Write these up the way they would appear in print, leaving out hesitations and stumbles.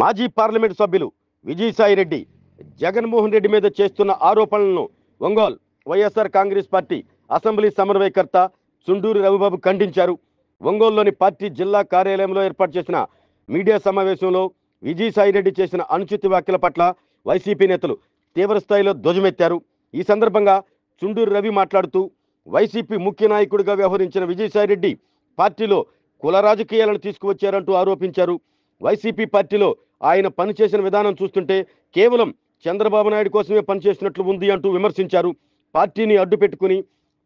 మాజీ పార్లమెంట్ సభ్యులు విజయసాయిరెడ్డి జగన్మోహన్ రెడ్డి మీద చేస్తున్న ఆరోపణలను ఒంగోలు వైఎస్ఆర్ కాంగ్రెస్ పార్టీ అసెంబ్లీ సమన్వయకర్త చుండూరు రవిబాబు ఖండించారు. ఒంగోలులోని పార్టీ జిల్లా కార్యాలయంలో ఏర్పాటు చేసిన మీడియా సమావేశంలో విజయసాయిరెడ్డి చేసిన అనుచిత వ్యాఖ్యల పట్ల వైసీపీ నేతలు తీవ్రస్థాయిలో ధ్వజమెత్తారు. ఈ సందర్భంగా చుండూరు రవి మాట్లాడుతూ వైసీపీ ముఖ్య నాయకుడిగా వ్యవహరించిన విజయసాయిరెడ్డి పార్టీలో కుల రాజకీయాలను తీసుకువచ్చారంటూ ఆరోపించారు. వైసీపీ పార్టీలో ఆయన పనిచేసిన విధానం చూస్తుంటే కేవలం చంద్రబాబు నాయుడు కోసమే పనిచేసినట్లు ఉంది అంటూ విమర్శించారు. పార్టీని అడ్డుపెట్టుకుని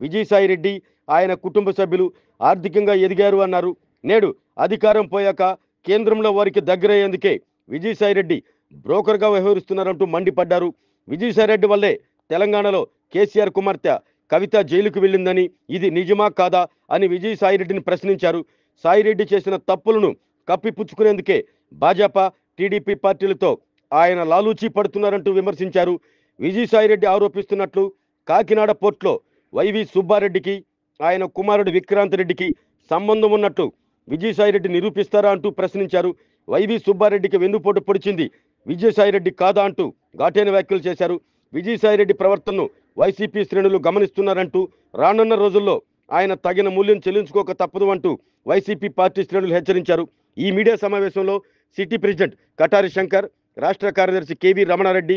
విజయసాయిరెడ్డి ఆయన కుటుంబ సభ్యులు ఆర్థికంగా ఎదిగారు అన్నారు. నేడు అధికారం పోయాక కేంద్రంలో వారికి దగ్గరయ్యేందుకే విజయసాయిరెడ్డి బ్రోకర్గా వ్యవహరిస్తున్నారంటూ మండిపడ్డారు. విజయసాయిరెడ్డి వల్లే తెలంగాణలో కేసీఆర్ కుమార్తె కవిత జైలుకు వెళ్ళిందని, ఇది నిజమా కాదా అని విజయసాయిరెడ్డిని ప్రశ్నించారు. సాయిరెడ్డి చేసిన తప్పులను కప్పిపుచ్చుకునేందుకే భాజపా టీడీపీ పార్టీలతో ఆయన లాలూచీ పడుతున్నారంటూ విమర్శించారు. విజయసాయిరెడ్డి ఆరోపిస్తున్నట్లు కాకినాడ పోర్టులో వైవి సుబ్బారెడ్డికి ఆయన కుమారుడు విక్రాంత్ రెడ్డికి సంబంధం ఉన్నట్లు విజయసాయిరెడ్డి నిరూపిస్తారా అంటూ ప్రశ్నించారు. వైవి సుబ్బారెడ్డికి వెన్నుపోటు పొడిచింది విజయసాయిరెడ్డి కాదా అంటూ ఘాటైన వ్యాఖ్యలు చేశారు. విజయసాయిరెడ్డి ప్రవర్తనను వైసీపీ శ్రేణులు గమనిస్తున్నారంటూ రానున్న రోజుల్లో ఆయన తగిన మూల్యం చెల్లించుకోక తప్పదు అంటూ వైసీపీ పార్టీ శ్రేణులు హెచ్చరించారు. ఈ మీడియా సమావేశంలో సిటీ ప్రెసిడెంట్ కటారి శంకర్, రాష్ట్ర కార్యదర్శి కేవీ రమణారెడ్డి,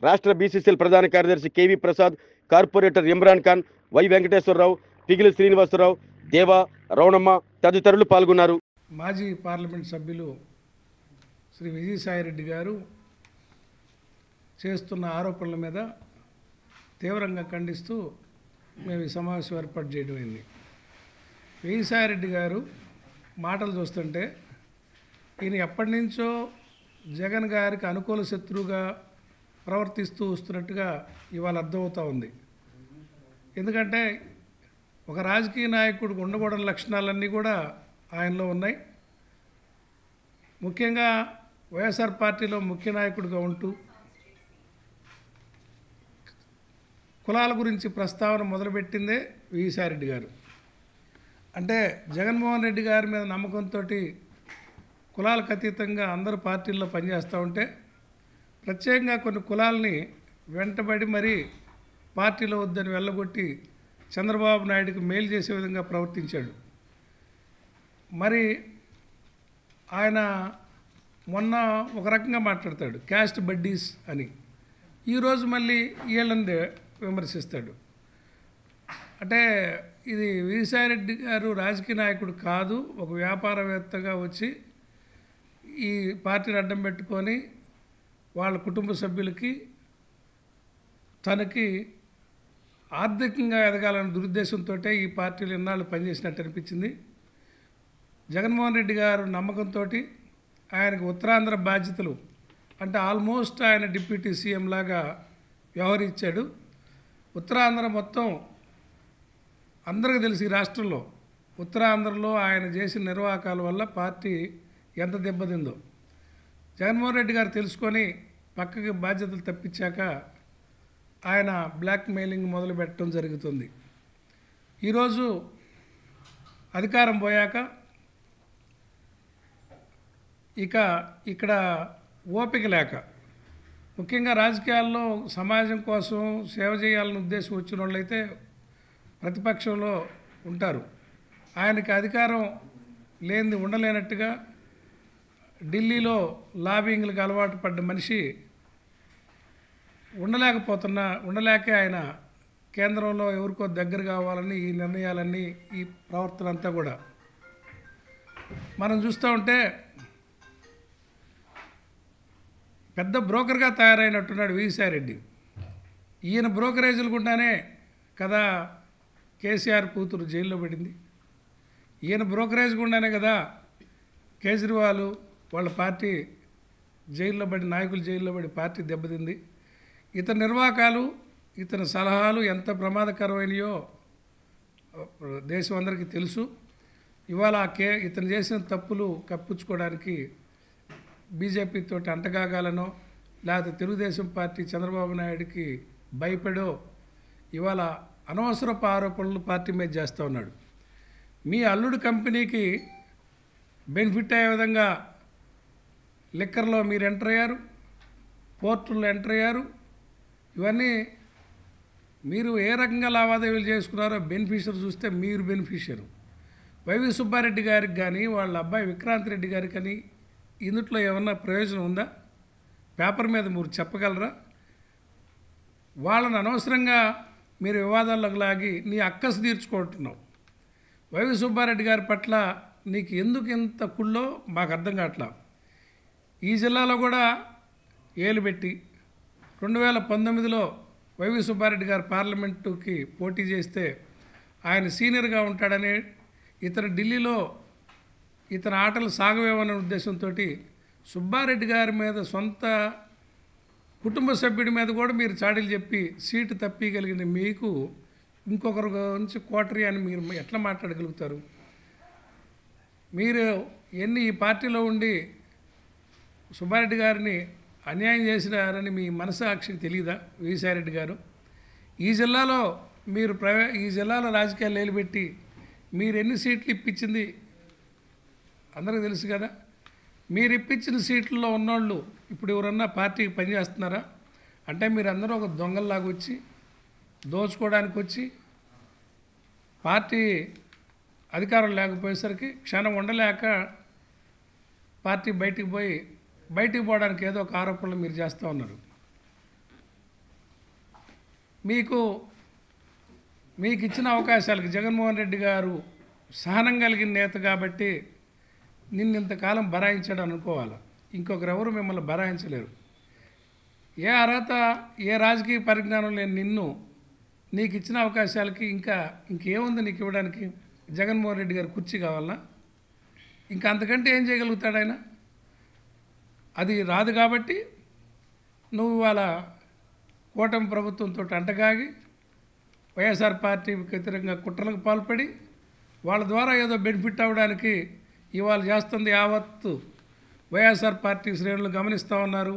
రాష్ట్ర బీసీసీఎల్ ప్రధాన కార్యదర్శి KV Prasad, corporator Imran Khan, Y Venkateswararao, Pigili Srinivasarao, Deva, Raunamma తదితరులు పాల్గొన్నారు. మాజీ పార్లమెంట్ సభ్యులు శ్రీ విజయసాయిరెడ్డి గారు చేస్తున్న ఆరోపణల మీద తీవ్రంగా ఖండిస్తూ మేము ఈ సమావేశం ఏర్పాటు చేయడం అయింది. విజయసాయిరెడ్డి గారు మాటలు చూస్తుంటే ఈయన ఎప్పటి నుంచో జగన్ గారికి అనుకూల శత్రువుగా ప్రవర్తిస్తూ వస్తున్నట్టుగా ఇవాళ అర్థమవుతూ ఉంది. ఎందుకంటే ఒక రాజకీయ నాయకుడికి ఉండకూడని లక్షణాలన్నీ కూడా ఆయనలో ఉన్నాయి. ముఖ్యంగా వైఎస్ఆర్ పార్టీలో ముఖ్య నాయకుడిగా ఉంటూ కులాల గురించి ప్రస్తావన మొదలుపెట్టిందే విజయసాయిరెడ్డి గారు. అంటే జగన్మోహన్ రెడ్డి గారి మీద నమ్మకంతో కులాలకు అతీతంగా అందరూ పార్టీల్లో పనిచేస్తూ ఉంటే ప్రత్యేకంగా కొన్ని కులాలని వెంటబడి మరీ పార్టీలో వద్దని వెళ్ళగొట్టి చంద్రబాబు నాయుడికి మేలు చేసే విధంగా ప్రవర్తించాడు. మరి ఆయన మొన్న ఒక రకంగా మాట్లాడతాడు, క్యాస్ట్ బడ్డీస్ అని. ఈరోజు మళ్ళీ వీళ్ళని విమర్శిస్తాడు. అంటే ఇది విజయసాయిరెడ్డి గారు రాజకీయ నాయకుడు కాదు, ఒక వ్యాపారవేత్తగా వచ్చి ఈ పార్టీని అడ్డం పెట్టుకొని వాళ్ళ కుటుంబ సభ్యులకి తనకి ఆర్థికంగా ఎదగాలన్న దురుద్దేశంతో ఈ పార్టీలు ఇన్నాళ్ళు పనిచేసినట్టు అనిపించింది. జగన్మోహన్ రెడ్డి గారు నమ్మకంతో ఆయనకు ఉత్తరాంధ్ర బాధ్యతలు అంటే ఆల్మోస్ట్ ఆయన డిప్యూటీ సీఎం లాగా వ్యవహరించాడు. ఉత్తరాంధ్ర మొత్తం అందరికీ తెలిసి ఈ రాష్ట్రంలో ఉత్తరాంధ్రలో ఆయన చేసిన నిర్వాహకాల వల్ల పార్టీ ఎంత దెబ్బతిందో జగన్మోహన్ రెడ్డి గారు తెలుసుకొని పక్కకి బాధ్యతలు తప్పించాక ఆయన బ్లాక్ మెయిలింగ్ మొదలుపెట్టడం జరుగుతుంది. ఈరోజు అధికారం పోయాక ఇక్కడ ఓపిక లేక ముఖ్యంగా రాజకీయాల్లో సమాజం కోసం సేవ చేయాలని ఉద్దేశం వచ్చిన వాళ్ళైతే ప్రతిపక్షంలో ఉంటారు. ఆయనకి అధికారం లేనిది ఉండలేనట్టుగా ఢిల్లీలో లాబింగ్లకు అలవాటు పడ్డ మనిషి ఉండలేకే ఆయన కేంద్రంలో ఎవరికో దగ్గర కావాలని ఈ నిర్ణయాలన్నీ ఈ ప్రవర్తన అంతా కూడా మనం చూస్తూ ఉంటే పెద్ద బ్రోకర్గా తయారైనట్టున్నాడు విజయసాయిరెడ్డి. ఈయన బ్రోకరేజీలు గుండానే కదా కేసీఆర్ కూతురు జైల్లో పడింది. ఈయన బ్రోకరేజ్ గుండానే కదా కేజ్రీవాల్ వాళ్ళ పార్టీ జైల్లో పడి, నాయకులు జైల్లో పడి పార్టీ దెబ్బతింది. ఇతని నిర్వాహకాలు, ఇతని సలహాలు ఎంత ప్రమాదకరమైనయో దేశం అందరికీ తెలుసు. ఇవాళ ఇతను చేసిన తప్పులు కప్పించుకోవడానికి బీజేపీతో అంటగాగాలనో లేకపోతే తెలుగుదేశం పార్టీ చంద్రబాబు నాయుడికి భయపడో ఇవాళ అనవసరపు ఆరోపణలు పార్టీ మీద చేస్తూ ఉన్నాడు. మీ అల్లుడు కంపెనీకి బెనిఫిట్ అయ్యే విధంగా లిక్కర్లో మీరు ఎంటర్ అయ్యారు, పోర్టుల్లో ఎంటర్ అయ్యారు. ఇవన్నీ మీరు ఏ రకంగా లావాదేవీలు చేసుకున్నారో బెనిఫిషియర్ చూస్తే మీరు బెనిఫిషియర్. వైవి సుబ్బారెడ్డి గారికి కానీ వాళ్ళ అబ్బాయి విక్రాంత్ రెడ్డి గారికి కానీ ఇందుట్లో ఏమన్నా ప్రయోజనం ఉందా? పేపర్ మీద మీరు చెప్పగలరా? వాళ్ళని అనవసరంగా మీరు వివాదాల్లోకి లాగి నీ అక్కసు తీర్చుకుంటున్నావు. వైవి సుబ్బారెడ్డి గారి పట్ల నీకు ఎందుకు ఇంత కుళ్ళో మాకు అర్థం కావట్లా. ఈ జిల్లాలో కూడా ఏలు పెట్టి 2019లో వైవి సుబ్బారెడ్డి గారు పార్లమెంటుకి పోటీ చేస్తే ఆయన సీనియర్గా ఉంటాడని ఇతను ఢిల్లీలో ఇతని ఆటలు సాగవేమనే ఉద్దేశంతో సుబ్బారెడ్డి గారి మీద సొంత కుటుంబ సభ్యుడి మీద కూడా మీరు చాడీలు చెప్పి సీటు తప్పిగలిగిన మీకు ఇంకొకరి గురించి కోటరీ అని మీరు ఎట్లా మాట్లాడగలుగుతారు? మీరు ఈ పార్టీలో ఉండి సుబ్బారెడ్డి గారిని అన్యాయం చేసినారని మీ మనసాక్షికి తెలియదా? విజయసాయిరెడ్డి గారు ఈ జిల్లాలో మీరు ఈ జిల్లాలో రాజకీయాలు నిలబెట్టి మీరు ఎన్ని సీట్లు ఇప్పించింది అందరికీ తెలుసు కదా. మీరు ఇప్పించిన సీట్లలో ఉన్నోళ్ళు ఇప్పుడు ఎవరన్నా పార్టీకి పనిచేస్తున్నారా? అంటే మీరందరూ ఒక దొంగల్లాగా వచ్చి దోచుకోవడానికి వచ్చి పార్టీ అధికారం లేకపోయేసరికి క్షణం ఉండలేక పార్టీ బయటికి పోవడానికి ఏదో ఒక ఆరోపణలు మీరు చేస్తూ ఉన్నారు. మీకు ఇచ్చిన అవకాశాలకి జగన్మోహన్ రెడ్డి గారు సహనం కలిగిన నేత కాబట్టి నిన్నింతకాలం బరాయించాడు అనుకోవాలి. ఇంకొకరెవరు మిమ్మల్ని బరాయించలేరు. ఏ అర్హత ఏ రాజకీయ పరిజ్ఞానం లేని నీకు ఇచ్చిన అవకాశాలకి ఇంకేముంది నీకు ఇవ్వడానికి? జగన్మోహన్ రెడ్డి గారు కుర్చీ కావాలన్నా? ఇంకా అంతకంటే ఏం చేయగలుగుతాడు ఆయన? అది రాదు కాబట్టి నువ్వు ఇవాళ కూటమి ప్రభుత్వంతో అంటగాగి వైఎస్ఆర్ పార్టీకి వ్యతిరేకంగా కుట్రలకు పాల్పడి వాళ్ళ ద్వారా ఏదో బెనిఫిట్ అవ్వడానికి ఇవాళ చేస్తుంది యావత్తు వైఎస్ఆర్ పార్టీ శ్రేణులు గమనిస్తూ ఉన్నారు.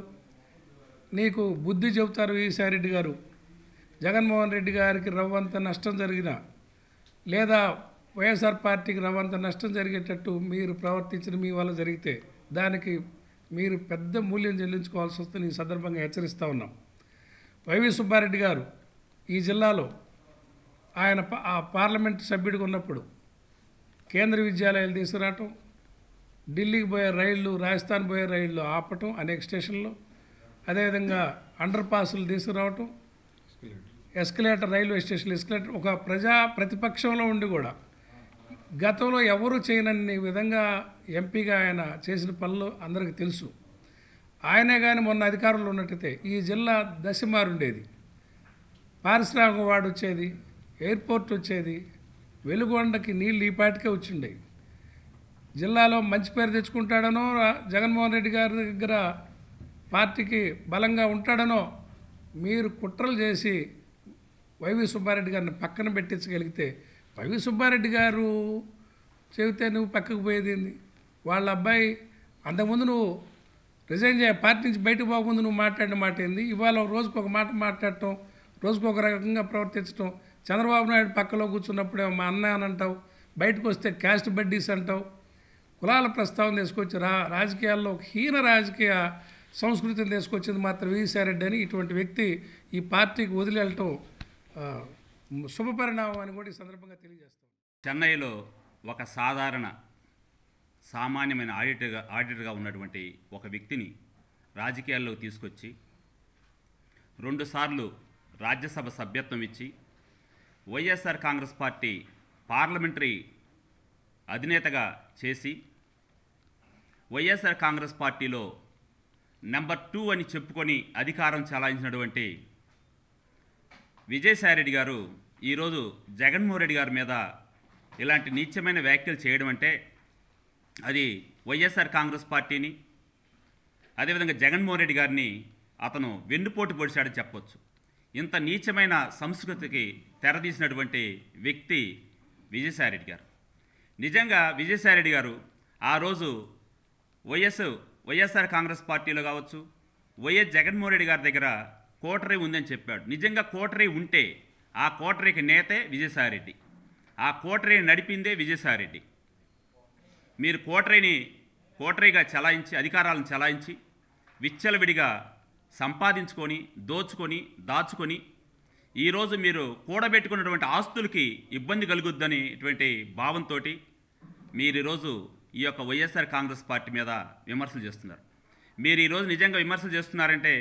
నీకు బుద్ధి చెబుతారు విజయసాయిరెడ్డి గారు. జగన్మోహన్ రెడ్డి గారికి రవ్వంత నష్టం జరిగినా లేదా వైఎస్ఆర్ పార్టీకి రవ్వంత నష్టం జరిగేటట్టు మీరు ప్రవర్తించిన మీ వల్ల జరిగితే దానికి మీరు పెద్ద మూల్యం చెల్లించుకోవాల్సి వస్తుంది. ఈ సందర్భంగా హెచ్చరిస్తూ ఉన్నాం. వైవి సుబ్బారెడ్డి గారు ఈ జిల్లాలో ఆయన పార్లమెంట్ సభ్యుడిగా ఉన్నప్పుడు కేంద్ర విద్యాలయాలు తీసుకురావటం, ఢిల్లీకి పోయే రైళ్లు, రాజస్థాన్ పోయే రైళ్లు ఆపటం అనేక స్టేషన్లో, అదేవిధంగా అండర్ పాసులు తీసుకురావటం, ఎస్కలేటర్ రైల్వే స్టేషన్లు ఎస్కలేటర్ ఒక ప్రతిపక్షంలో ఉండి కూడా గతంలో ఎవరు చేయనన్ని విధంగా ఎంపీగా ఆయన చేసిన పనులు అందరికీ తెలుసు. ఆయనే కానీ మొన్న అధికారంలో ఉన్నట్టయితే ఈ జిల్లా దశ మారుండేది. పారిశ్రామిక వాడు వచ్చేది, ఎయిర్పోర్ట్ వచ్చేది, వెలుగొండకి నీళ్ళు ఈ పాటికే వచ్చిండేవి. జిల్లాలో మంచి పేరు తెచ్చుకుంటాడనో జగన్మోహన్ రెడ్డి గారి దగ్గర పార్టీకి బలంగా ఉంటాడనో మీరు కుట్రలు చేసి వైవి సుబ్బారెడ్డి గారిని పక్కన పెట్టించగలిగితే, వైవి సుబ్బారెడ్డి గారు చెబితే నువ్వు పక్కకు పోయేది ఏంది? వాళ్ళ అబ్బాయి అంతకుముందు నువ్వు రిజైన్ పార్టీ నుంచి బయటకు పోకముందు నువ్వు మాట్లాడిన మాట ఏంది? ఇవాళ రోజుకు ఒక మాట మాట్లాడటం, రోజుకు ఒక రకంగా ప్రవర్తించడం, చంద్రబాబు నాయుడు పక్కలో కూర్చున్నప్పుడే మా అన్న అని అంటావు, బయటకు వస్తే క్యాస్ట్ బడ్డీస్ అంటావు, కులాల ప్రస్తావన తీసుకొచ్చి రాజకీయాల్లో హీన రాజకీయ సంస్కృతిని తీసుకొచ్చింది మాత్రం విజయసాయిరెడ్డి అని ఇటువంటి వ్యక్తి ఈ పార్టీకి వదిలి వెళ్ళటం శుభపరిణామం అని కూడా ఈ సందర్భంగా తెలియజేస్తాం. చెన్నైలో ఒక సామాన్యమైన ఆడిటర్గా ఉన్నటువంటి ఒక వ్యక్తిని రాజకీయాల్లోకి తీసుకొచ్చి 2 సార్లు రాజ్యసభ సభ్యత్వం ఇచ్చి వైఎస్ఆర్ కాంగ్రెస్ పార్టీ పార్లమెంటరీ అధినేతగా చేసి వైఎస్ఆర్ కాంగ్రెస్ పార్టీలో నెంబర్ 2 అని చెప్పుకొని అధికారం చెలాయించినటువంటి విజయసాయిరెడ్డి గారు ఈరోజు జగన్మోహన్ రెడ్డి గారి మీద ఇలాంటి నీచమైన వ్యాఖ్యలు చేయడం అంటే అది వైఎస్ఆర్ కాంగ్రెస్ పార్టీని అదేవిధంగా జగన్మోహన్ రెడ్డి గారిని అతను వెన్నుపోటు పొడిచాడని చెప్పవచ్చు. ఇంత నీచమైన సంస్కృతికి తెరదీసినటువంటి వ్యక్తి విజయసాయిరెడ్డి గారు. నిజంగా విజయసాయిరెడ్డి గారు ఆ రోజు వైఎస్ఆర్ కాంగ్రెస్ పార్టీలో కావచ్చు, వైఎస్ జగన్మోహన్ రెడ్డి గారి దగ్గర కోటరీ ఉందని చెప్పాడు. నిజంగా కోటరీ ఉంటే ఆ కోటరీకి నేతే విజయసాయిరెడ్డి, ఆ కోటరీని నడిపిందే విజయసాయిరెడ్డి. మీరు కోటరీని కోటరీగా చలాయించి అధికారాలను చలాయించి విచ్చలవిడిగా సంపాదించుకొని దోచుకొని దాచుకొని ఈరోజు మీరు కూడబెట్టుకున్నటువంటి ఆస్తులకి ఇబ్బంది కలుగుద్దనేటువంటి భావంతో మీరు ఈరోజు ఈ యొక్క వైఎస్ఆర్ కాంగ్రెస్ పార్టీ మీద విమర్శలు చేస్తున్నారు. మీరు ఈరోజు నిజంగా విమర్శలు చేస్తున్నారంటే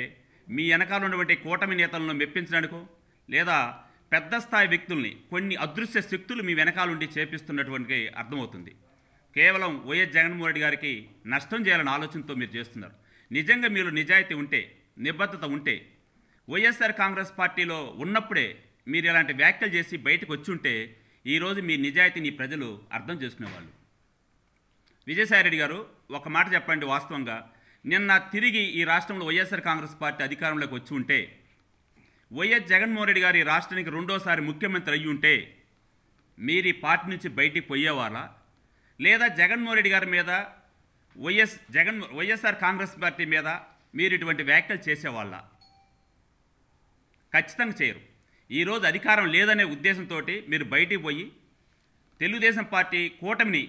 మీ వెనకాల ఉన్నటువంటి కూటమి నేతలను మెప్పించడానికో లేదా పెద్ద స్థాయి వ్యక్తుల్ని కొన్ని అదృశ్య శక్తులు మీ వెనకాల ఉండి చేపిస్తున్నటువంటి అర్థమవుతుంది. కేవలం వైఎస్ జగన్మోహన్ రెడ్డి గారికి నష్టం చేయాలనే ఆలోచనతో మీరు చేస్తున్నారు. నిజంగా మీరు నిజాయితీ ఉంటే, నిబద్ధత ఉంటే, వైఎస్ఆర్ కాంగ్రెస్ పార్టీలో ఉన్నప్పుడే మీరు ఇలాంటి వ్యాఖ్యలు చేసి బయటకు వచ్చి ఉంటే ఈరోజు మీ నిజాయితీని ప్రజలు అర్థం చేసుకునేవాళ్ళు. విజయసాయిరెడ్డి గారు, ఒక మాట చెప్పండి, వాస్తవంగా నిన్న తిరిగి ఈ రాష్ట్రంలో వైఎస్ఆర్ కాంగ్రెస్ పార్టీ అధికారంలోకి వచ్చి ఉంటే, వైఎస్ జగన్మోహన్ రెడ్డి గారు ఈ రాష్ట్రానికి రెండోసారి ముఖ్యమంత్రి అయ్యి ఉంటే మీరు ఈ పార్టీ నుంచి బయటికి పోయేవాళ్ళా, లేదా జగన్మోహన్ రెడ్డి గారి మీద వైఎస్ఆర్ కాంగ్రెస్ పార్టీ మీద మీరు ఇటువంటి వ్యాఖ్యలు చేసేవాళ్ళ? ఖచ్చితంగా చేయరు. ఈరోజు అధికారం లేదనే ఉద్దేశంతో మీరు బయటికి పోయి తెలుగుదేశం పార్టీ కూటమిని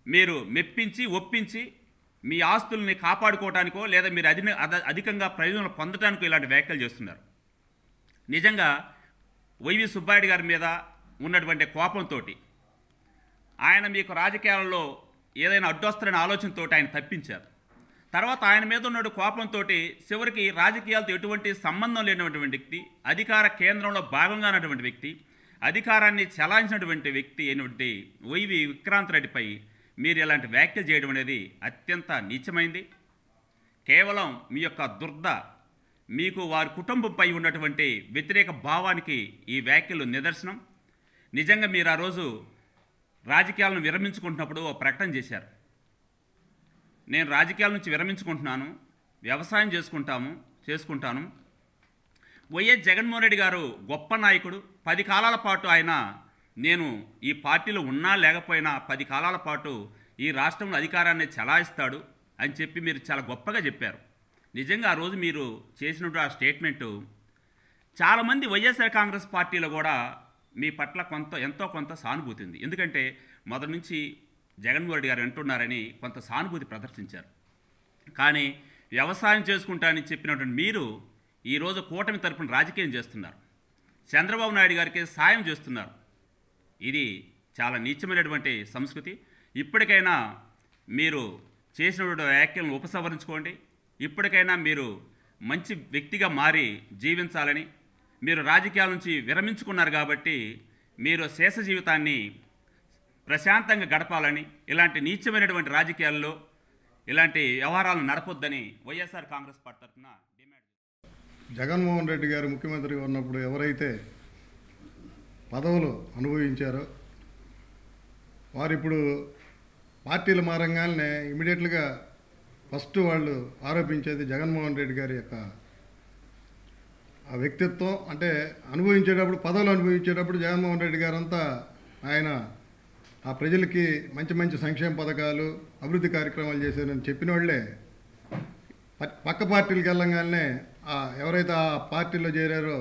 మీరు మెప్పించి ఒప్పించి మీ ఆస్తుల్ని కాపాడుకోవడానికో లేదా మీరు అధికంగా ప్రయోజనాలు పొందడానికో ఇలాంటి వ్యాఖ్యలు చేస్తున్నారు. నిజంగా వైవి సుబ్బారెడ్డి గారి మీద ఉన్నటువంటి కోపంతో ఆయన మీకు రాజకీయాలలో ఏదైనా అడ్డొస్తారనే ఆలోచనతో ఆయన తప్పించారు. తర్వాత ఆయన మీద ఉన్న కోపంతో చివరికి రాజకీయాలతో ఎటువంటి సంబంధం లేనటువంటి వ్యక్తి, అధికార కేంద్రంలో భాగంగా ఉన్నటువంటి వ్యక్తి, అధికారాన్ని చలాయించినటువంటి వ్యక్తి అయినటువంటి వైవి విక్రాంత్ రెడ్డిపై మీరు ఇలాంటి వ్యాఖ్యలు చేయడం అనేది అత్యంత నీచమైంది. కేవలం మీ యొక్క మీకు వారి కుటుంబంపై ఉన్నటువంటి వ్యతిరేక భావానికి ఈ వ్యాఖ్యలు నిదర్శనం. నిజంగా మీరు ఆ రోజు రాజకీయాలను విరమించుకుంటున్నప్పుడు ఓ ప్రకటన చేశారు. నేను రాజకీయాల నుంచి విరమించుకుంటున్నాను, వ్యవసాయం చేసుకుంటాను. వైఎస్ జగన్మోహన్ రెడ్డి గారు గొప్ప నాయకుడు, 10 కాలాల పాటు ఆయన నేను ఈ పార్టీలో ఉన్నా లేకపోయినా 10 కాలాల పాటు ఈ రాష్ట్రంలో అధికారాన్ని చలాయిస్తాడు అని చెప్పి మీరు చాలా గొప్పగా చెప్పారు. నిజంగా ఆ రోజు మీరు చేసినటువంటి ఆ స్టేట్మెంటు చాలామంది వైఎస్ఆర్ కాంగ్రెస్ పార్టీలో కూడా మీ పట్ల ఎంతో కొంత సానుభూతి ఉంది. ఎందుకంటే మొదటి నుంచి జగన్మోహన్ రెడ్డి గారు అంటున్నారని కొంత సానుభూతి ప్రదర్శించారు. కానీ వ్యవసాయం చేసుకుంటానని చెప్పినటువంటి మీరు ఈరోజు కూటమి తరపున రాజకీయం చేస్తున్నారు, చంద్రబాబు నాయుడు గారికి సాయం చేస్తున్నారు. ఇది చాలా నీచమైనటువంటి సంస్కృతి. ఇప్పటికైనా మీరు చేసినటువంటి వ్యాఖ్యలను ఉపసంహరించుకోండి. ఇప్పటికైనా మీరు మంచి వ్యక్తిగా మారి జీవించాలని, మీరు రాజకీయాల నుంచి విరమించుకున్నారు కాబట్టి మీరు శేష జీవితాన్ని ప్రశాంతంగా గడపాలని, ఇలాంటి నీచమైనటువంటి రాజకీయాల్లో ఇలాంటి వ్యవహారాలను నడపొద్దని వైఎస్ఆర్ కాంగ్రెస్ పార్టీ తరఫున డిమాండ్. జగన్మోహన్ రెడ్డి గారు ముఖ్యమంత్రిగా ఉన్నప్పుడు ఎవరైతే పదవులు అనుభవించారో వారు ఇప్పుడు పార్టీలు మారంగానే ఇమీడియట్గా ఫస్ట్ వాళ్ళు ఆరోపించేది జగన్మోహన్ రెడ్డి గారి యొక్క ఆ వ్యక్తిత్వం. అంటే పదవులు అనుభవించేటప్పుడు జగన్మోహన్ రెడ్డి గారంతా ఆయన ఆ ప్రజలకి మంచి మంచి సంక్షేమ పథకాలు, అభివృద్ధి కార్యక్రమాలు చేశారని చెప్పిన వాళ్ళే పక్క పార్టీలకు వెళ్ళంగానే ఎవరైతే ఆ పార్టీలో చేరారో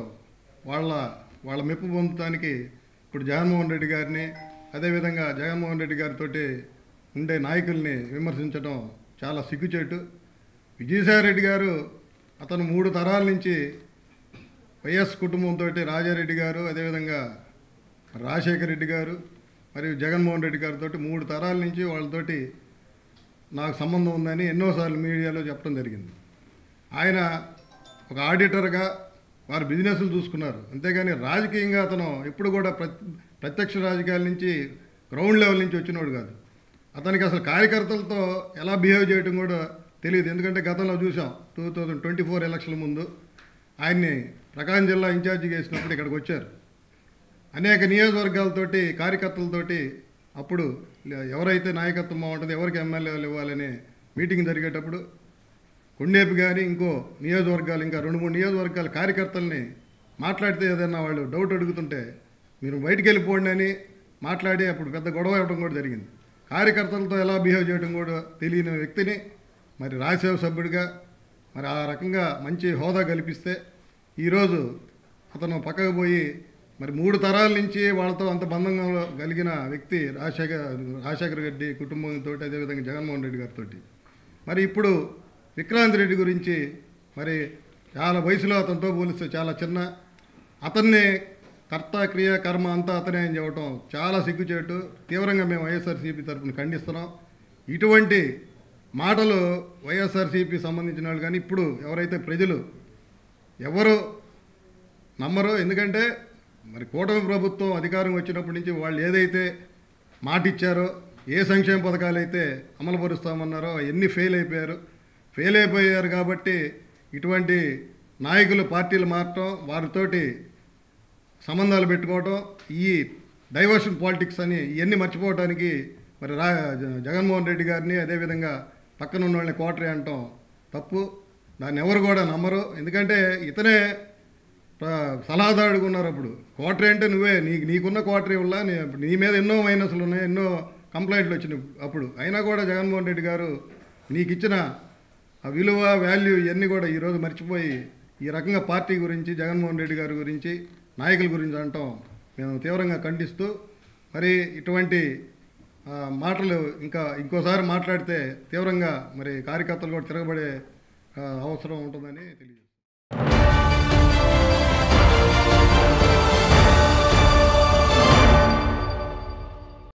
వాళ్ళ మెప్పు పొందడానికి ఇప్పుడు జగన్మోహన్ రెడ్డి గారిని, అదేవిధంగా జగన్మోహన్ రెడ్డి గారితో ఉండే నాయకుల్ని విమర్శించడం చాలా సిగ్గుచేటు. విజయసాయిరెడ్డి గారు అతను 3 తరాల నుంచి వైఎస్ కుటుంబంతో రాజారెడ్డి గారు, అదేవిధంగా రాజశేఖర రెడ్డి గారు మరియు జగన్మోహన్ రెడ్డి గారితో 3 తరాల నుంచి వాళ్ళతోటి నాకు సంబంధం ఉందని ఎన్నోసార్లు మీడియాలో చెప్పడం జరిగింది. ఆయన ఒక ఆడిటర్గా వారి బిజినెస్లు చూసుకున్నారు, అంతేగాని రాజకీయంగా అతను ఎప్పుడు కూడా ప్రత్యక్ష రాజకీయాల నుంచి గ్రౌండ్ లెవెల్ నుంచి వచ్చినోడు కాదు. అతనికి అసలు కార్యకర్తలతో ఎలా బిహేవ్ చేయడం కూడా తెలియదు. ఎందుకంటే గతంలో చూసాం 2024 ఎలక్షన్ల ముందు ఆయన్ని ప్రకాశం జిల్లా ఇన్ఛార్జిగా వేసినప్పుడు ఇక్కడికి వచ్చారు. అనేక నియోజకవర్గాలతోటి కార్యకర్తలతోటి అప్పుడు ఎవరైతే నాయకత్వం బాగుంటుందో, ఎవరికి ఎమ్మెల్యేలు ఇవ్వాలనే మీటింగ్ జరిగేటప్పుడు కొండేపు కానీ ఇంకో నియోజకవర్గాలు, ఇంకా 2-3 నియోజకవర్గాల కార్యకర్తల్ని మాట్లాడితే ఏదైనా వాళ్ళు డౌట్ అడుగుతుంటే మీరు బయటికి వెళ్ళిపోండి అని మాట్లాడి అప్పుడు పెద్ద గొడవ ఇవ్వడం కూడా జరిగింది. కార్యకర్తలతో ఎలా బిహేవ్ చేయడం కూడా తెలియని వ్యక్తిని మరి రాజ్యసభ సభ్యుడిగా మరి ఆ రకంగా మంచి హోదా కల్పిస్తే ఈరోజు అతను పక్కకు పోయి మరి 3 తరాల నుంచి వాళ్ళతో అంత బంధంగా కలిగిన వ్యక్తి రాజశేఖర రెడ్డి కుటుంబంతో, అదేవిధంగా జగన్మోహన్ రెడ్డి గారితో. మరి ఇప్పుడు విక్రాంత్ రెడ్డి గురించి మరి చాలా వయసులో అతనితో పోలిస్తే చాలా చిన్న, అతన్ని కర్త క్రియ కర్మ అంతా అతనే అని చెప్పడం చాలా సిగ్గుచేటు. తీవ్రంగా మేము వైఎస్ఆర్సీపీ తరఫున ఖండిస్తున్నాం. ఇటువంటి మాటలు వైఎస్ఆర్సీపీ సంబంధించిన వాళ్ళు కానీ ఇప్పుడు ఎవరైతే ప్రజలు ఎవరు నమ్మరో, ఎందుకంటే మరి కూటమి ప్రభుత్వం అధికారం వచ్చినప్పటి నుంచి వాళ్ళు ఏదైతే మాట ఇచ్చారో, ఏ సంక్షేమ పథకాలు అయితే అమలుపరుస్తామన్నారో అవన్నీ ఫెయిల్ అయిపోయారు కాబట్టి ఇటువంటి నాయకులు పార్టీలు మారటం, వారితోటి సంబంధాలు పెట్టుకోవటం, ఈ డైవర్షన్ పాలిటిక్స్ అని ఇవన్నీ మర్చిపోవడానికి మరి జగన్మోహన్ రెడ్డి గారిని అదేవిధంగా పక్కన ఉన్న వాళ్ళని కోటరీ అనటం తప్పు. దాన్ని ఎవరు కూడా నమ్మరు. ఎందుకంటే ఇతనే సలహాదారుడుగా ఉన్నారు. అప్పుడు కోటరీ అంటే నువ్వే, నీకున్న కోటరీ వల్ల నీ మీద ఎన్నో మైనస్లు ఉన్నాయి, ఎన్నో కంప్లైంట్లు వచ్చినాయి అప్పుడు. అయినా కూడా జగన్మోహన్ రెడ్డి గారు నీకు ఇచ్చిన ఆ విలువ, వాల్యూ ఇవన్నీ కూడా ఈరోజు మర్చిపోయి ఈ రకంగా పార్టీ గురించి, జగన్మోహన్ రెడ్డి గారి గురించి, నాయకుల గురించి అనటం మేము తీవ్రంగా ఖండిస్తూ, మరి ఇటువంటి మాటలు ఇంకోసారి మాట్లాడితే తీవ్రంగా మరి కార్యకర్తలు కూడా తిరగబడే అవసరం ఉంటుందని తెలియదు.